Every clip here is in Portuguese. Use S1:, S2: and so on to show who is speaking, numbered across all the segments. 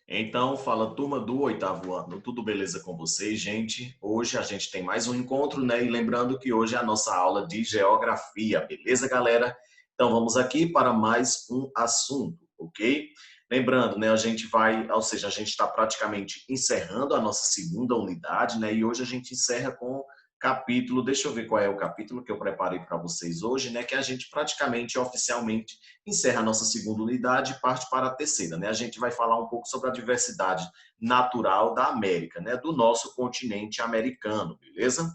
S1: Então, fala turma do oitavo ano, tudo beleza com vocês, gente? Hoje a gente tem mais um encontro, né? E lembrando que hoje é a nossa aula de geografia, beleza, galera? Então vamos aqui para mais um assunto, ok? Lembrando, né? A gente vai, ou seja, a gente está praticamente encerrando a nossa segunda unidade, né? E hoje a gente encerra com capítulo, deixa eu ver qual é o capítulo que eu preparei para vocês hoje, né? Que a gente praticamente, oficialmente, encerra a nossa segunda unidade e parte para a terceira, né? A gente vai falar um pouco sobre a diversidade natural da América, né? Do nosso continente americano, beleza?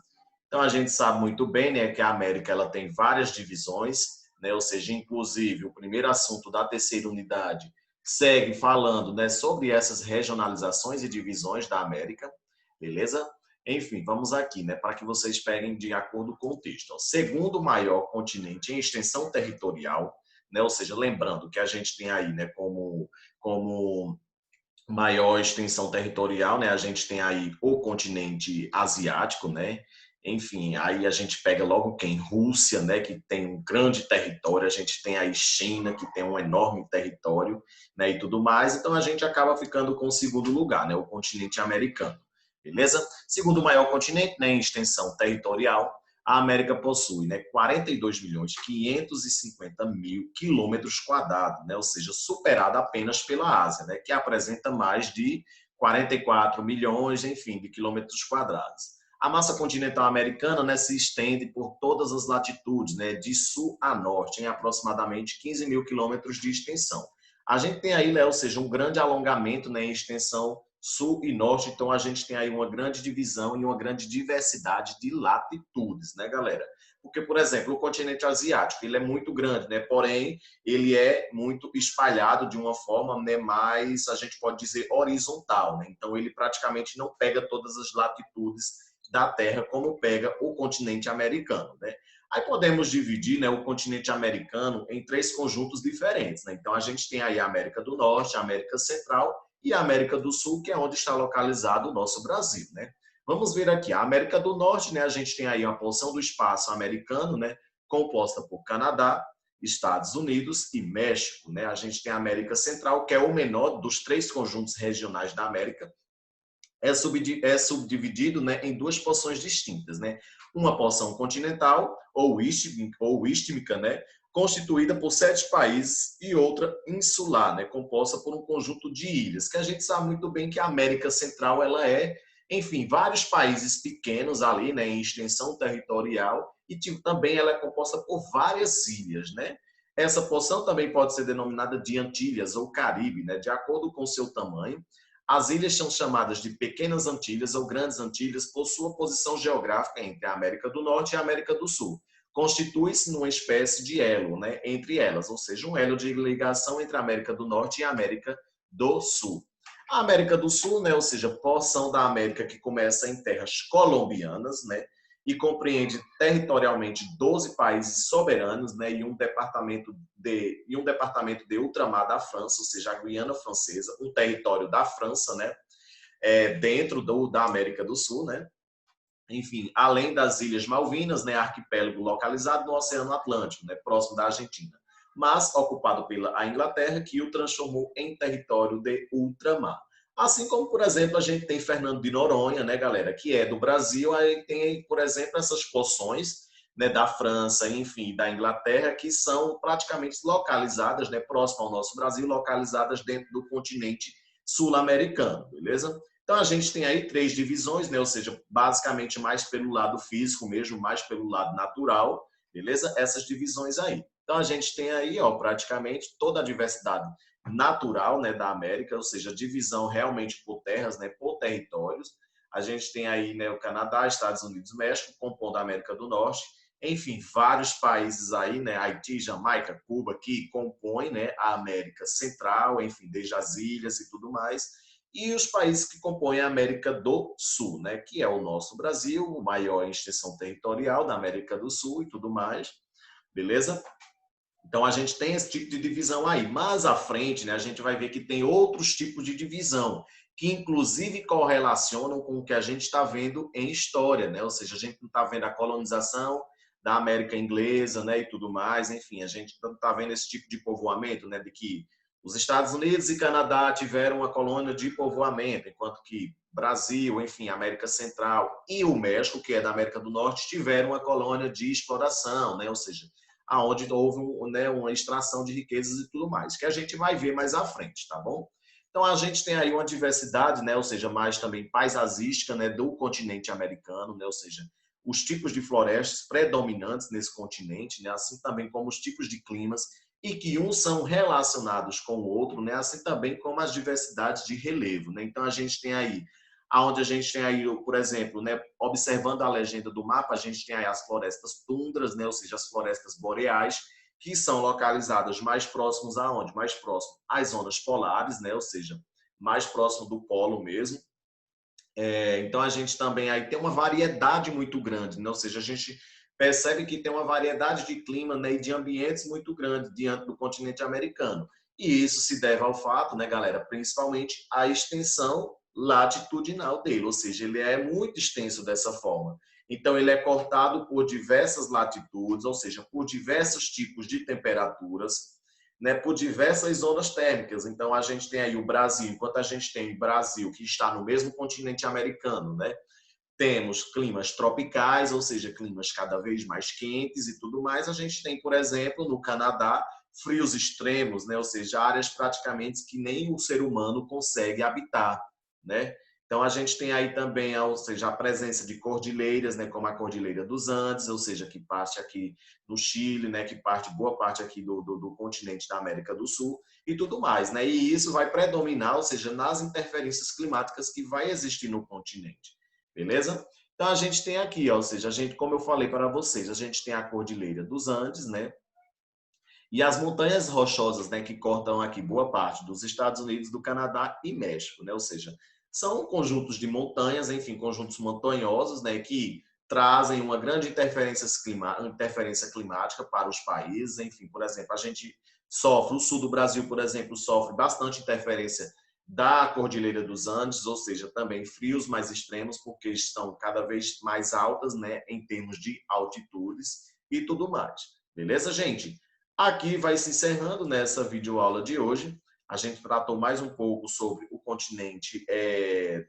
S1: Então a gente sabe muito bem, né, que a América ela tem várias divisões, né? Ou seja, inclusive o primeiro assunto da terceira unidade segue falando, né, sobre essas regionalizações e divisões da América, beleza? Enfim, vamos aqui, né, para que vocês peguem de acordo com o texto. O segundo maior continente em extensão territorial, né? Ou seja, lembrando que a gente tem aí, né, como maior extensão territorial, né? A gente tem aí o continente asiático, né? Enfim, aí a gente pega logo quem? Rússia, né, que tem um grande território, a gente tem aí China, que tem um enorme território, né, e tudo mais. Então a gente acaba ficando com o segundo lugar, né, o continente americano. Beleza? Segundo maior continente, né, em extensão territorial, a América possui, né, 42 milhões 550 mil quilômetros quadrados, né, ou seja, superada apenas pela Ásia, né, que apresenta mais de 44 milhões, enfim, de quilômetros quadrados. A massa continental americana, né, se estende por todas as latitudes, né, de sul a norte, em aproximadamente 15 mil quilômetros de extensão. A gente tem aí, né, ou seja, um grande alongamento, né, em extensão sul e norte, então a gente tem aí uma grande divisão e uma grande diversidade de latitudes, né, galera? Porque, por exemplo, o continente asiático, ele é muito grande, né? Porém, ele é muito espalhado de uma forma, né, mais, a gente pode dizer, horizontal, né? Então, ele praticamente não pega todas as latitudes da Terra como pega o continente americano, né? Aí podemos dividir, né, o continente americano em três conjuntos diferentes, né? Então, a gente tem aí a América do Norte, a América Central e a América do Sul, que é onde está localizado o nosso Brasil, né? Vamos ver aqui, a América do Norte, né? A gente tem aí uma porção do espaço americano, né? Composta por Canadá, Estados Unidos e México, né? A gente tem a América Central, que é o menor dos três conjuntos regionais da América, subdividido, né, em duas porções distintas, né? Uma porção continental ou istmica, né, constituída por 7 países, e outra insular, né, composta por um conjunto de ilhas, que a gente sabe muito bem que a América Central ela é, enfim, vários países pequenos ali, né, em extensão territorial, e também ela é composta por várias ilhas, né? Essa porção também pode ser denominada de Antilhas ou Caribe, né, de acordo com seu tamanho. As ilhas são chamadas de Pequenas Antilhas ou Grandes Antilhas por sua posição geográfica entre a América do Norte e a América do Sul. Constitui-se numa espécie de elo, né, entre elas, ou seja, um elo de ligação entre a América do Norte e a América do Sul. A América do Sul, né, ou seja, porção da América que começa em terras colombianas, né, e compreende territorialmente 12 países soberanos, né, e um departamento de ultramar da França, ou seja, a Guiana Francesa, um território da França, né, dentro da América do Sul, né. Enfim, além das Ilhas Malvinas, né, arquipélago localizado no Oceano Atlântico, né, próximo da Argentina, mas ocupado pela Inglaterra, que o transformou em território de ultramar. Assim como, por exemplo, a gente tem Fernando de Noronha, né, galera, que é do Brasil, aí tem, por exemplo, essas porções, né, da França, enfim, da Inglaterra, que são praticamente localizadas, né, próximo ao nosso Brasil, localizadas dentro do continente sul-americano, beleza? Então a gente tem aí três divisões, né? Ou seja, basicamente mais pelo lado físico mesmo, mais pelo lado natural, beleza? Essas divisões aí. Então a gente tem aí, ó, praticamente toda a diversidade natural, né, da América, ou seja, divisão realmente por terras, né, por territórios. A gente tem aí, né, o Canadá, Estados Unidos, México, compondo a América do Norte. Enfim, vários países aí, né, Haiti, Jamaica, Cuba, que compõem, né, a América Central, enfim, desde as ilhas e tudo mais, e os países que compõem a América do Sul, né, que é o nosso Brasil, o maior em extensão territorial da América do Sul e tudo mais, beleza? Então a gente tem esse tipo de divisão aí, mas à frente, né, a gente vai ver que tem outros tipos de divisão, que inclusive correlacionam com o que a gente está vendo em história, né? Ou seja, a gente não está vendo a colonização da América inglesa, né, e tudo mais, enfim, a gente não está vendo esse tipo de povoamento, né, de que Os Estados Unidos e Canadá tiveram uma colônia de povoamento, enquanto que Brasil, enfim, América Central e o México, que é da América do Norte, tiveram uma colônia de exploração, né? Ou seja, aonde houve né, uma extração de riquezas e tudo mais, que a gente vai ver mais à frente, tá bom? Então a gente tem aí uma diversidade, né? Ou seja, mais também paisagística, né, do continente americano, né? Ou seja, os tipos de florestas predominantes nesse continente, né? Assim também como os tipos de climas e que uns são relacionados com o outro, né? Assim também como as diversidades de relevo, né? Então a gente tem aí, aonde a gente tem aí, por exemplo, né, observando a legenda do mapa, a gente tem aí as florestas tundras, né? Ou seja, as florestas boreais, que são localizadas mais próximos aonde? Mais próximo às zonas polares, né? Ou seja, mais próximo do polo mesmo. Então a gente também aí tem uma variedade muito grande, né? Ou seja, a gente percebe que tem uma variedade de clima, né, e de ambientes muito grande diante do continente americano. E isso se deve ao fato, né, galera, principalmente a extensão latitudinal dele, ou seja, ele é muito extenso dessa forma. Então ele é cortado por diversas latitudes, ou seja, por diversos tipos de temperaturas, né, por diversas zonas térmicas. Então, a gente tem aí o Brasil, enquanto a gente tem o Brasil, que está no mesmo continente americano, né, temos climas tropicais, ou seja, climas cada vez mais quentes e tudo mais. A gente tem, por exemplo, no Canadá, frios extremos, né, ou seja, áreas praticamente que nem o ser humano consegue habitar, né? Então, a gente tem aí também, ou seja, a presença de cordilheiras, né, como a Cordilheira dos Andes, ou seja, que parte aqui no Chile, né, que parte boa parte aqui do continente da América do Sul e tudo mais, né? E isso vai predominar, ou seja, nas interferências climáticas que vai existir no continente, beleza? Então, a gente tem aqui, ou seja, a gente, como eu falei para vocês, a gente tem a Cordilheira dos Andes, né? E as montanhas rochosas, né, que cortam aqui boa parte dos Estados Unidos, do Canadá e México, né? Ou seja, são conjuntos de montanhas, enfim, conjuntos montanhosos, né, que trazem uma grande interferência climática para os países. Enfim, por exemplo, a gente sofre, o sul do Brasil, por exemplo, sofre bastante interferência da Cordilheira dos Andes, ou seja, também frios mais extremos, porque estão cada vez mais altas, né, em termos de altitudes e tudo mais. Beleza, gente? Aqui vai se encerrando nessa videoaula de hoje. A gente tratou mais um pouco sobre o continente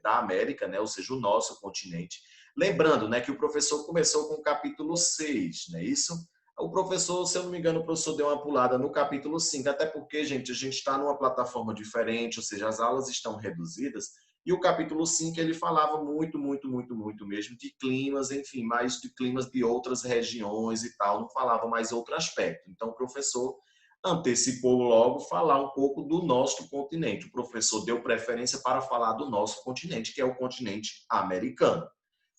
S1: da América, né? Ou seja, o nosso continente. Lembrando, né, que o professor começou com o capítulo 6, não é isso? O professor, se eu não me engano, o professor deu uma pulada no capítulo 5, até porque, gente, a gente está numa plataforma diferente, ou seja, as aulas estão reduzidas, e o capítulo 5 ele falava muito mesmo de climas, enfim, mais de climas de outras regiões e tal, não falava mais outro aspecto. Então, o professor antecipou logo falar um pouco do nosso continente. O professor deu preferência para falar do nosso continente, que é o continente americano.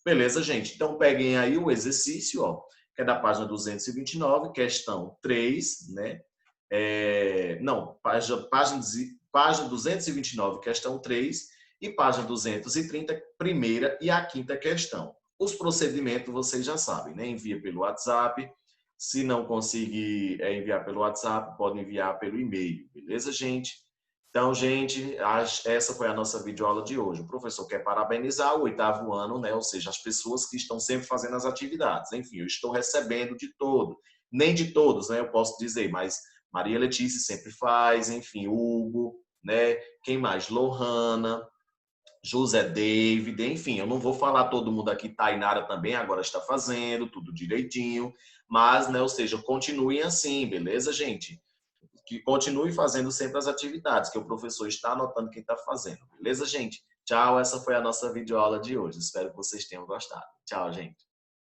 S1: Beleza, gente? Então, peguem aí o exercício, ó, que é da página 229, questão 3, né? Não, página 229, questão 3, e página 230, primeira e a quinta questão. Os procedimentos vocês já sabem, né? Envia pelo WhatsApp. Se não conseguir enviar pelo WhatsApp, pode enviar pelo e-mail. Beleza, gente? Então, gente, essa foi a nossa videoaula de hoje. O professor quer parabenizar o 8º ano, né? Ou seja, as pessoas que estão sempre fazendo as atividades. Enfim, eu estou recebendo de todo. Nem de todos, né? Eu posso dizer, mas Maria Letícia sempre faz, enfim, Hugo, né? Quem mais? Lohana, José David, enfim, eu não vou falar todo mundo aqui, Tainara também agora está fazendo, tudo direitinho, mas, né, ou seja, continuem assim, beleza, gente? Que continue fazendo sempre as atividades, que o professor está anotando quem está fazendo, beleza, gente? Tchau, essa foi a nossa videoaula de hoje, espero que vocês tenham gostado. Tchau, gente.